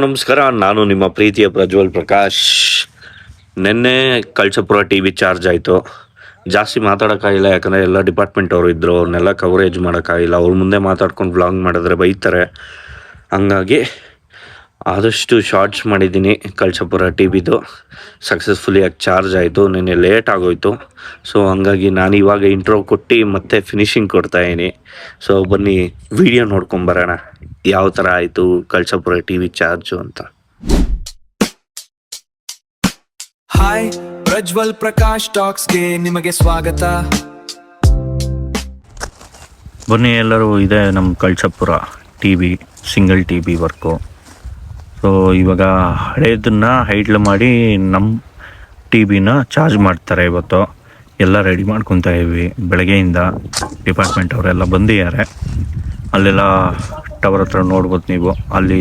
ನಮಸ್ಕಾರ, ನಾನು ನಿಮ್ಮ ಪ್ರೀತಿಯ ಪ್ರಜ್ವಲ್ ಪ್ರಕಾಶ್. ನಿನ್ನೆ ಕಳಸಪುರ ಟಿ ವಿ ಚಾರ್ಜ್ ಆಯಿತು. ಜಾಸ್ತಿ ಮಾತಾಡೋಕ್ಕಾಗಿಲ್ಲ, ಯಾಕಂದರೆ ಎಲ್ಲ ಡಿಪಾರ್ಟ್ಮೆಂಟ್ ಅವರು ಇದ್ದರು. ಅವ್ರನ್ನೆಲ್ಲ ಕವರೇಜ್ ಮಾಡೋಕ್ಕಾಗಿಲ್ಲ. ಅವ್ರ ಮುಂದೆ ಮಾತಾಡ್ಕೊಂಡು ವ್ಲಾಗ್ ಮಾಡಿದ್ರೆ ಬೈತಾರೆ. ಹಂಗಾಗಿ ಆದಷ್ಟು ಶಾರ್ಟ್ಸ್ ಮಾಡಿದ್ದೀನಿ. ಕಳಸಪುರ ಟಿ ವಿದು ಸಕ್ಸಸ್ಫುಲಿಯಾಗಿ ಚಾರ್ಜ್ ಆಯಿತು. ನಿನ್ನೆ ಲೇಟ್ ಆಗೋಯ್ತು. ಸೊ ಹಂಗಾಗಿ ನಾನು ಇವಾಗ ಇಂಟ್ರೋ ಕೊಟ್ಟು ಮತ್ತೆ ಫಿನಿಶಿಂಗ್ ಕೊಡ್ತಾಯಿದ್ದೀನಿ. ಸೊ ಬನ್ನಿ ವಿಡಿಯೋ ನೋಡ್ಕೊಂಬರೋಣ ಯಾವ ಥರ ಆಯಿತು ಕಳಸಪುರ ಟಿ ವಿ ಚಾರ್ಜು ಅಂತ. ಹಾಯ್, ಪ್ರಜ್ವಲ್ ಪ್ರಕಾಶ್ ಟಾಕ್ಸ್ಗೆ ನಿಮಗೆ ಸ್ವಾಗತ. ಬನ್ನಿ ಎಲ್ಲರೂ, ಇದೆ ನಮ್ಮ Kalasapura T V single T V work. So ಇವಾಗ ಹಳೇದನ್ನು ಹೈಡ್ಲ್ ಮಾಡಿ ನಮ್ಮ ಟಿ ವಿನ ಚಾರ್ಜ್ ಮಾಡ್ತಾರೆ. ಇವತ್ತು ಎಲ್ಲ ರೆಡಿ ಮಾಡ್ಕೊತಾ ಇದ್ವಿ. ಬೆಳಗ್ಗೆಯಿಂದ ಡಿಪಾರ್ಟ್ಮೆಂಟ್ ಅವರೆಲ್ಲ ಬಂದಿದ್ದಾರೆ. ಅಲ್ಲೆಲ್ಲ ಟವರ್ ಹತ್ರ ನೋಡ್ಬೋದು ನೀವು. ಅಲ್ಲಿ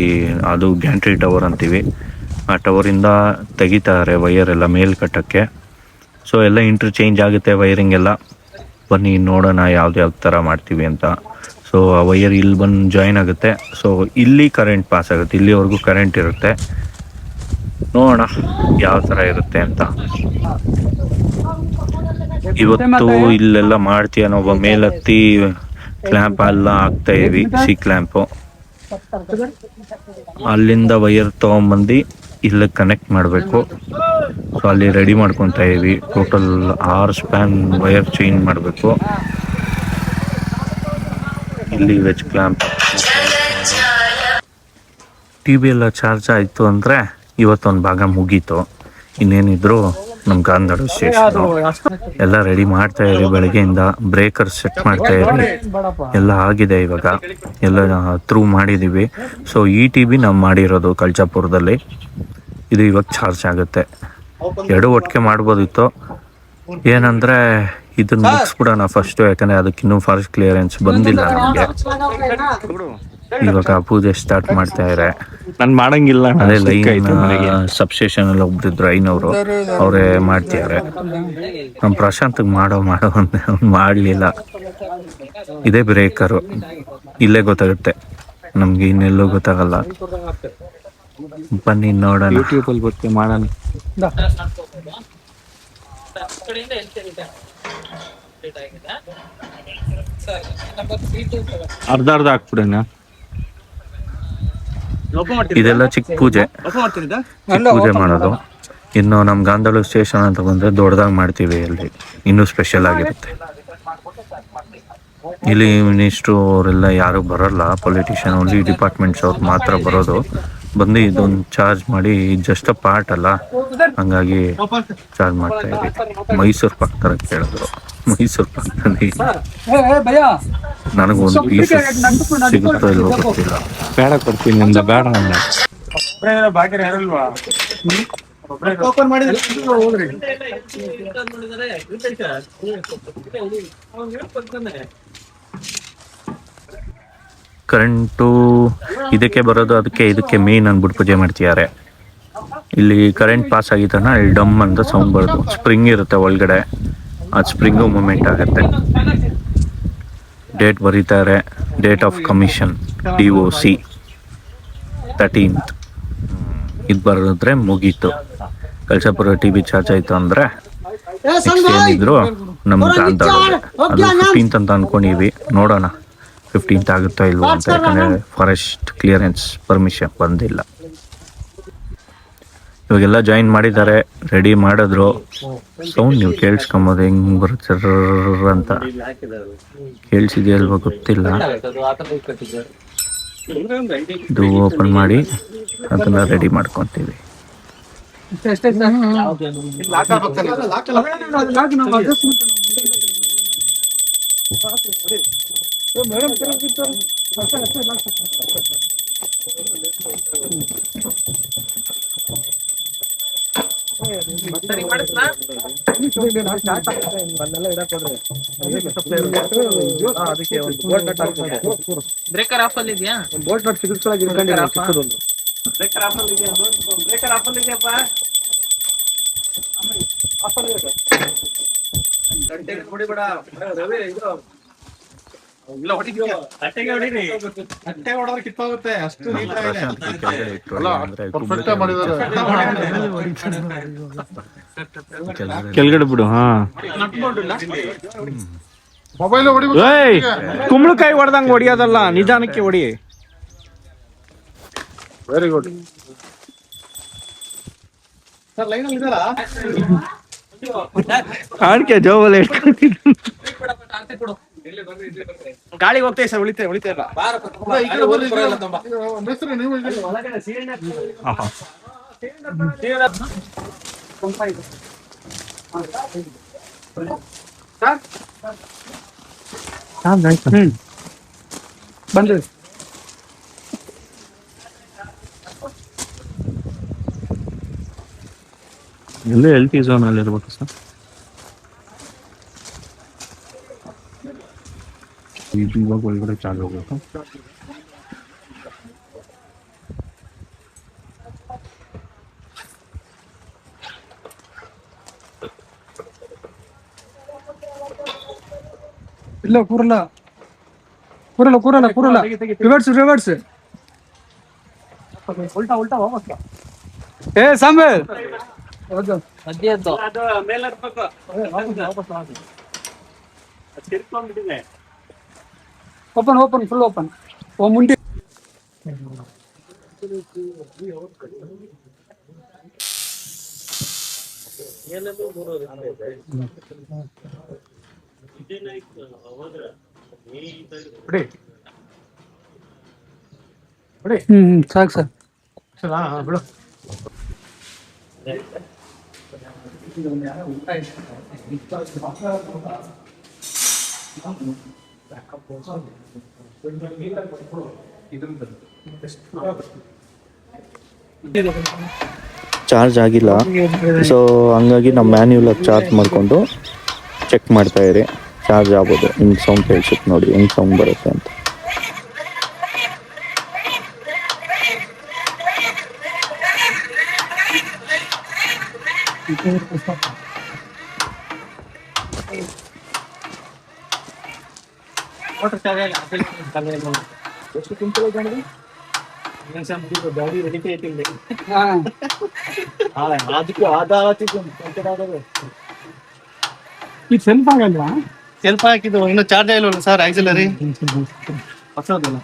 ಅದು ಗ್ಯಾಂಟ್ರಿ ಟವರ್ ಅಂತೀವಿ. ಆ ಟವರಿಂದ ತೆಗಿತಾರೆ ವೈಯರೆಲ್ಲ ಮೇಲ್ ಕಟ್ಟೋಕ್ಕೆ. ಸೊ ಎಲ್ಲ ಇಂಟರ್ಚೇಂಜ್ ಆಗುತ್ತೆ ವೈರಿಂಗ್ ಎಲ್ಲ. ಬನ್ನಿ ನೋಡೋಣ ಯಾವ್ದು ಥರ ಮಾಡ್ತೀವಿ ಅಂತ. ಸೊ ಆ ವೈಯರ್ ಇಲ್ಲಿ ಬಂದು ಜಾಯಿನ್ ಆಗುತ್ತೆ. ಸೊ ಇಲ್ಲಿ ಕರೆಂಟ್ ಪಾಸ್ ಆಗುತ್ತೆ, ಇಲ್ಲಿವರೆಗೂ ಕರೆಂಟ್ ಇರುತ್ತೆ. ನೋಡೋಣ ಯಾವ ಥರ ಇರುತ್ತೆ ಅಂತ. ಇವತ್ತು ಇಲ್ಲೆಲ್ಲ ಮಾಡ್ತೀಯ ನಾವು ಮೇಲತ್ತಿ ಕ್ಲ್ಯಾಂಪ್ ಎಲ್ಲ ಹಾಕ್ತಾ ಇದ್ವಿ. ಸಿ ಕ್ಲ್ಯಾಂಪು ಅಲ್ಲಿಂದ ವೈಯರ್ ತೊಗೊಂಬಂದು ಇಲ್ಲಿ ಕನೆಕ್ಟ್ ಮಾಡಬೇಕು. ಸೊ ಅಲ್ಲಿ ರೆಡಿ ಮಾಡ್ಕೊತಾ ಇದ್ವಿ. ಟೋಟಲ್ 6 ಸ್ಪ್ಯಾನ್ ವೈಯರ್ ಚೇಂಜ್ ಮಾಡಬೇಕು. ಇಲ್ಲಿ ವೆಜ್ ಕ್ಲ್ಯಾಂಪ್ ಟಿ ವಿ ಎಲ್ಲ ಚಾರ್ಜ್ ಆಯಿತು ಅಂದರೆ ಇವತ್ತೊಂದು ಭಾಗ ಮುಗೀತು. ಇನ್ನೇನಿದ್ರು ನಮ್ಮ ಗಾಂಧಾಡು ಸ್ಟೇಷನು ಎಲ್ಲ ರೆಡಿ ಮಾಡ್ತಾ ಇರಿ. ಬೆಳಗ್ಗೆಯಿಂದ ಬ್ರೇಕರ್ ಸೆಟ್ ಮಾಡ್ತಾ ಇರಿ. ಎಲ್ಲ ಆಗಿದೆ, ಇವಾಗ ಎಲ್ಲ ಥ್ರೂ ಮಾಡಿದ್ದೀವಿ. ಸೊ ಈ ಟಿ ವಿ ನಾವು ಮಾಡಿರೋದು ಕಳಸಪುರದಲ್ಲಿ. ಇದು ಇವಾಗ ಚಾರ್ಜ್ ಆಗುತ್ತೆ. ಎರಡು ಒಟ್ಟಿಗೆ ಮಾಡ್ಬೋದಿತ್ತು. ಏನಂದರೆ ಇದನ್ನು ಮುಗಿಸ್ಬಿಡೋಣ ಫಸ್ಟು, ಯಾಕಂದರೆ ಅದಕ್ಕಿನ್ನೂ ಫಾರೆಸ್ಟ್ ಕ್ಲಿಯರೆನ್ಸ್ ಬಂದಿಲ್ಲ ನಮಗೆ. ಇವಾಗ ಪೂಜೆ ಸ್ಟಾರ್ಟ್ ಮಾಡ್ತಾ ಇದ್ದಾರೆ. ನಾನು ಮಾಡಂಗಿಲ್ಲ. ಅದೇ ಲೈನ್ ಸಬ್ಸ್ಟೇಷನ್ ಅಲ್ಲಿ ಒಬ್ರಿದ್ರು ಐನವರು, ಅವರೇ ಮಾಡ್ತಿದ್ದಾರೆ. ನಮ್ಮ ಪ್ರಶಾಂತ್ಗೆ ಮಾಡೋ ಅಂತ ಅವ್ನು ಮಾಡಲಿಲ್ಲ. ಇದೇ ಬ್ರೇಕರು, ಇಲ್ಲೇ ಗೊತ್ತಾಗುತ್ತೆ ನಮ್ಗೆ, ಇನ್ನೆಲ್ಲೂ ಗೊತ್ತಾಗಲ್ಲ. ಬನ್ನಿ ನೋಡೋಣ. ಯೂಟ್ಯೂಬಲ್ಲಿ ಬರುತ್ತೆ ಮಾಡೋಣ. ಅರ್ಧ ಹಾಕ್ಬಿಡೋಣ. ಇದೆಲ್ಲ ಚಿಕ್ಕ ಪೂಜೆ ಮಾಡೋದು. ಇನ್ನು ನಮ್ಮ ಗಾಂಧಾಳು ಸ್ಟೇಷನ್ ಅಂತ ಬಂದರೆ ದೊಡ್ಡದಾಗಿ ಮಾಡ್ತೀವಿ. ಅಲ್ಲಿ ಇನ್ನೂ ಸ್ಪೆಷಲ್ ಆಗಿರುತ್ತೆ. ಇಲ್ಲಿ ಮಿನಿಸ್ಟ್ರು ಅವರೆಲ್ಲ ಯಾರು ಬರೋಲ್ಲ, ಪೊಲಿಟಿಷಿಯನ್ ಓನ್ಲಿ ಡಿಪಾರ್ಟ್ಮೆಂಟ್ಸ್ ಅವ್ರು ಮಾತ್ರ ಬರೋದು. ಬಂದು ಇದೊಂದು ಚಾರ್ಜ್ ಮಾಡಿ, ಜಸ್ಟ್ ಪಾರ್ಟ್ ಅಲ್ಲ, ಹಂಗಾಗಿ ಚಾರ್ಜ್ ಮಾಡ್ತಾ ಇದ್ವಿ. ಮೈಸೂರು ಪಾಕ್ ಥರ ಕೇಳಿದ್ರು. ಮೈಸೂರು ಪಾಕ್ನಲ್ಲಿ ನನಗೊಂದು ಪೀಸ್ ಸಿಗುತ್ತೋ ಇಲ್ವೋ ಗೊತ್ತಿಲ್ಲ. ಬೇಡ ಕೊಡ್ತೀನಿ, ನಮ್ದು ಬೇಡ. ಕರೆಂಟು ಇದಕ್ಕೆ ಬರೋದು, ಅದಕ್ಕೆ ಇದಕ್ಕೆ ಮೇನ್ ಅಂದ್ಬಿಟ್ಟು ಪೂಜೆ ಮಾಡ್ತಿದ್ದಾರೆ. ಇಲ್ಲಿ ಕರೆಂಟ್ ಪಾಸ್ ಆಗಿದ್ದಾನ ಇಲ್ಲಿ ಡಮ್ ಅಂತ ಸೌಂಡ್ ಬರೋದು. ಸ್ಪ್ರಿಂಗ್ ಇರುತ್ತೆ ಒಳಗಡೆ, ಅದು ಸ್ಪ್ರಿಂಗು ಮೂಮೆಂಟ್ ಆಗುತ್ತೆ. ಡೇಟ್ ಬರೀತಾರೆ, date of commission DOC 13th. ಇದು ಬರೆದ್ರೆ ಮುಗೀತು. ಕಳಸಪುರ ಟಿ ವಿ ಚಾರ್ಜ್ ಆಯಿತು ಅಂದರೆ ನೆಕ್ಸ್ಟ್ ಏನಿದ್ರು ನಮ್ಮ ಗಾಂಧಾಳು. ಅದು 15th ಅಂತ ಅಂದ್ಕೊಂಡಿವಿ. ನೋಡೋಣ 15th ಆಗುತ್ತಾ ಇಲ್ವೋ ಅಂತ, ಯಾಕಂದರೆ ಫಾರೆಸ್ಟ್ ಕ್ಲಿಯರೆನ್ಸ್ ಪರ್ಮಿಷನ್ ಬಂದಿಲ್ಲ. ಇವಾಗೆಲ್ಲ ಜಾಯಿನ್ ಮಾಡಿದ್ದಾರೆ, ರೆಡಿ ಮಾಡಿದ್ರು. ಸೌಂಡ್ ನೀವು ಕೇಳಿಸ್ಕೊಂಬೋದು ಹೆಂಗೆ ಬರುತ್ತೆ ಅಂತ. ಕೇಳಿಸಿದೆಯಾ ಅಲ್ವಾ ಗೊತ್ತಿಲ್ಲ. ಇದು ಓಪನ್ ಮಾಡಿ ಅದನ್ನು ರೆಡಿ ಮಾಡ್ಕೊತೀವಿ. ಬ್ರೇಕರ್ ಆಫ್ ಅಲ್ಲಿ ಇದೆಯಾ? ಬೋಲ್ಟ್ ನಟ್ ಸಿಗಿಸ್ಕೊಳಕ್ಕೆ ಇಟ್ಕೊಂಡಿರೋ ಚಿಕ್ಕದೊಂದು. ಬ್ರೇಕರ್ ಆಫ್ ಅಲ್ಲಿ ಇದೆಯಾ? ಬ್ರೇಕರ್ ಆಫ್ ಅಲ್ಲಿ ಇದೆಯಪ್ಪ. ಆಫ್ ಅಲ್ಲಿ ಇದೆ. ಗಂಟೆ ನೋಡಿ ಬೇಡ ರವಿ. ಇದು ಅಟ್ಟೆ ಹೊಡೆದ್ರೆ ಕಿತ್ತೋಗುತ್ತೆ ಅಷ್ಟು ಪ್ರಶಾಂತ್ ಕೆಳಗಡೆ ಇಟ್ರು ಅಂದ್ರೆ ಕೆಳಗಡೆ ಬಿಡು. ಹಾ ಮೊಬೈಲ್ ಏಯ್ ಕುಂಬಳಕಾಯಿ ಹೊಡೆದಂಗ್ ಹೊಡಿಯೋದಲ್ಲ, ನಿಧಾನಕ್ಕೆ ಹೊಡಿ. Very good sir. ಲೈನ್ ಅಲ್ಲಿ ಇದ್ದಾರಾ? ಕಾಣಿಕೆ ಜೋಬಲ್ಲಿ ಗಾಳಿಗೆ ಹೋಗ್ತಾ ಸರ್, ಉಳಿತಾ ಇಲ್ಲ. ಈ ಕಡೆ ಬರ್ರಿ, ಈ ಕಡೆ. ಹೆಸರು ನೀವು ಇಲ್ಲಿ. ಬಂದ್ರಿ ಎಲ್ಲ ಹೆಲ್ತಿ ಝೋನ್ ಅಲ್ಲಿ ಇರ್ಬೇಕು ಸರ್. ಇವಾಗ ಒಳಗಡೆ ಚಾಲು ಹೋಗ್ಬೇಕು. ಇಲ್ಲ ಕೂರಲ್ಲ. ರಿವರ್ಸ್ ಉಲ್ಟಾ ವಾಪಸ್. ಏ ಸಾಂಬಲ್ ಓಪನ್ ಫುಲ್ ಓಪನ್. ಮುಂದೆ ಸಾಕು ಸರ್. ಬಿಡು. ಚಾರ್ಜ್ ಆಗಿಲ್ಲ, ಸೊ ಹಂಗಾಗಿ ನಾವು ಮ್ಯಾನ್ಯುಯಲ್ ಚಾರ್ಜ್ ಮಾಡಿಕೊಂಡು ಚೆಕ್ ಮಾಡ್ತಾ ಇರಿ. ಚಾರ್ಜ್ ಆಗ್ಬೋದು. ಹಿಂಗೆ ಸೌಂಡ್ ಕೇಳಿಸುತ್ತೆ ನೋಡಿ, ಹೆಂಗೆ ಸೌಂಡ್ ಬರುತ್ತೆ ಅಂತ. ಇದು ಸೆಲ್ಫ್ ಆಗಲ್ವಾ? ಸೆಲ್ಫ್ ಹಾಕಿದ್ದು ಇನ್ನು ಚಾರ್ಜ್ ಆಗಿಲ್ವಲ್ಲ ಸರ್, ಆಕ್ಸಿಲರಿ ಹೊಸದಲ್ಲ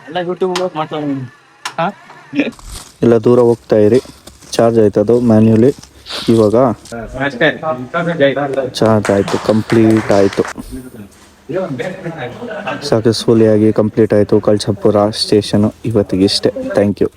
ಎಲ್ಲ ಯೂಟ್ಯೂಬ್ ಮಾಡ್ತಾರೆ. ಎಲ್ಲ ದೂರ ಹೋಗ್ತಾ ಇರಿ. ಚಾರ್ಜ್ ಆಯ್ತದು ಮ್ಯಾನ್ಯುಲಿ. ಇವಾಗ ಚಾರ್ಜ್ ಆಯಿತು, ಕಂಪ್ಲೀಟ್ ಆಯಿತು, ಸಕ್ಸಸ್ಫುಲಿ ಆಗಿ ಕಂಪ್ಲೀಟ್ ಆಯಿತು ಕಳಸಪುರ ಸ್ಟೇಷನು ಇವತ್ತಿಗಿಷ್ಟೇ. Thank you.